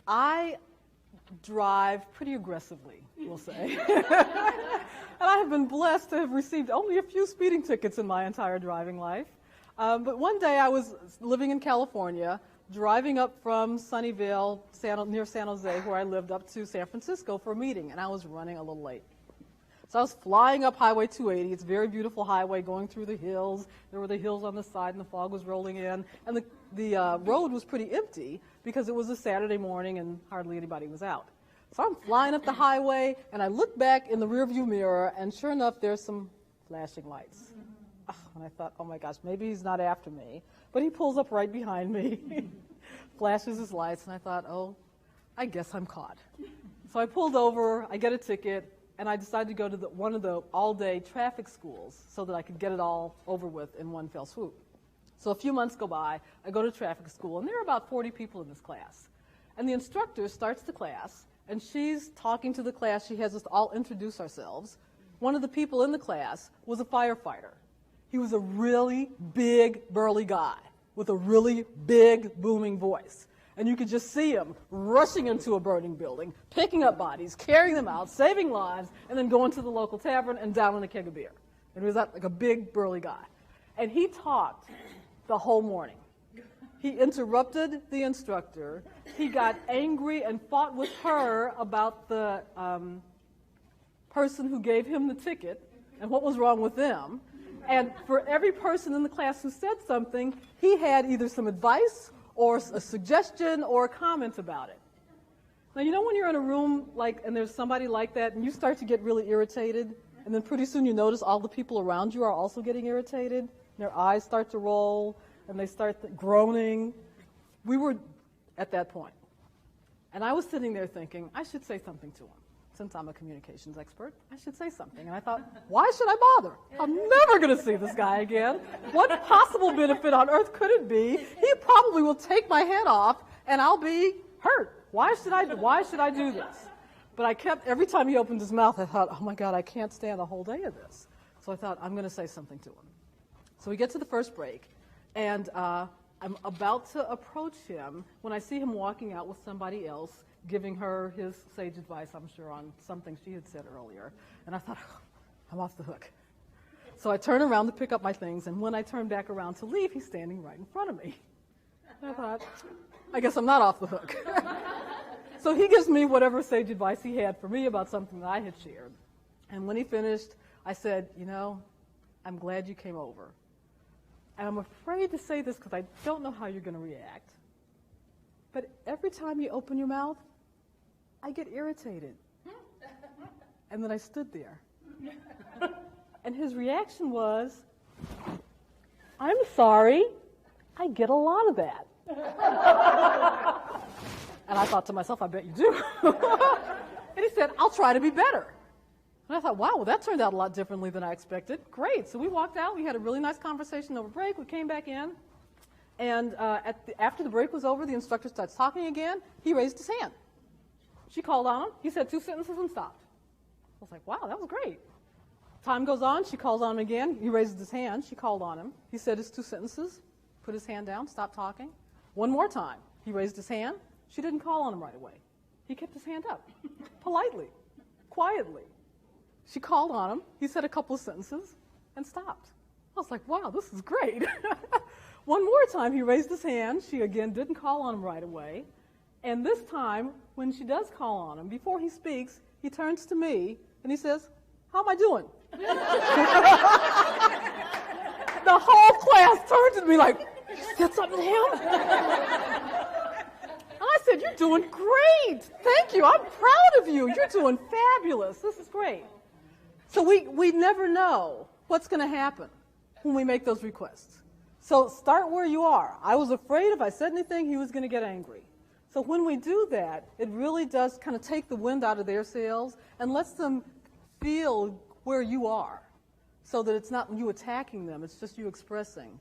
I drive pretty aggressively, we'll say. And I have been blessed to have received only a few speeding tickets in my entire driving life. But one day I was living in California, driving up from Sunnyvale, near San Jose, where I lived, up to San Francisco for a meeting, and I was running a little late. So I was flying up Highway 280. It's a very beautiful highway going through the hills. There were the hills on the side, and the fog was rolling in. And the road was pretty empty because it was a Saturday morning and hardly anybody was out. So I'm flying up the highway, and I look back in the rearview mirror, and sure enough, there's some flashing lights. And I thought, oh my gosh, maybe he's not after me. But he pulls up right behind me, flashes his lights, and I thought, oh, I guess I'm caught. So I pulled over, I get a ticket, and I decided to go to one of the all-day traffic schools so that I could get it all over with in one fell swoop. So a few months go by, I go to traffic school, and there are about 40 people in this class. And the instructor starts the class, and she's talking to the class. She has us all introduce ourselves. One of the people in the class was a firefighter. He was a really big, burly guy with a really big, booming voice. And you could just see him rushing into a burning building, picking up bodies, carrying them out, saving lives, and then going to the local tavern and downing a keg of beer. And he was like a big, burly guy. And he talked the whole morning. He interrupted the instructor. He got angry and fought with her about the person who gave him the ticket and what was wrong with them. And for every person in the class who said something, he had either some advice or a suggestion or a comment about it. Now, you know when you're in a room and there's somebody like that and you start to get really irritated, and then pretty soon you notice all the people around you are also getting irritated, their eyes start to roll, and they start groaning. We were at that point. And I was sitting there thinking, I should say something to him. Since I'm a communications expert, I should say something. And I thought, why should I bother? I'm never going to see this guy again. What possible benefit on earth could it be? He probably will take my head off, and I'll be hurt. Why should I do this? But I kept, every time he opened his mouth, I thought, oh my God, I can't stand the whole day of this. So I thought, I'm going to say something to him. So we get to the first break, and I'm about to approach him when I see him walking out with somebody else, giving her his sage advice, I'm sure, on something she had said earlier. And I thought, oh, I'm off the hook. So I turn around to pick up my things, and when I turn back around to leave, he's standing right in front of me. And I thought, I guess I'm not off the hook. So he gives me whatever sage advice he had for me about something that I had shared. And when he finished, I said, you know, I'm glad you came over. And I'm afraid to say this because I don't know how you're going to react. But every time you open your mouth, I get irritated. And then I stood there. And his reaction was, I'm sorry, I get a lot of that. And I thought to myself, I bet you do. And he said, I'll try to be better. And I thought, wow, well, that turned out a lot differently than I expected. Great. So we walked out. We had a really nice conversation over break. We came back in. And after the break was over, the instructor starts talking again. He raised his hand. She called on him. He said 2 sentences and stopped. I was like, wow, that was great. Time goes on. She calls on him again. He raises his hand. She called on him. He said his 2 sentences, put his hand down, stopped talking. One more time. He raised his hand. She didn't call on him right away. He kept his hand up, politely, quietly. She called on him. He said a couple of sentences and stopped. I was like, wow, this is great. One more time, he raised his hand. She, again, didn't call on him right away. And this time, when she does call on him, before he speaks, he turns to me, and he says, how am I doing? The whole class turned to me like, you said something to him? And I said, you're doing great. Thank you. I'm proud of you. You're doing fabulous. This is great. So we never know what's going to happen when we make those requests. So start where you are. I was afraid if I said anything, he was going to get angry. So when we do that, it really does kind of take the wind out of their sails and lets them feel where you are so that it's not you attacking them, it's just you expressing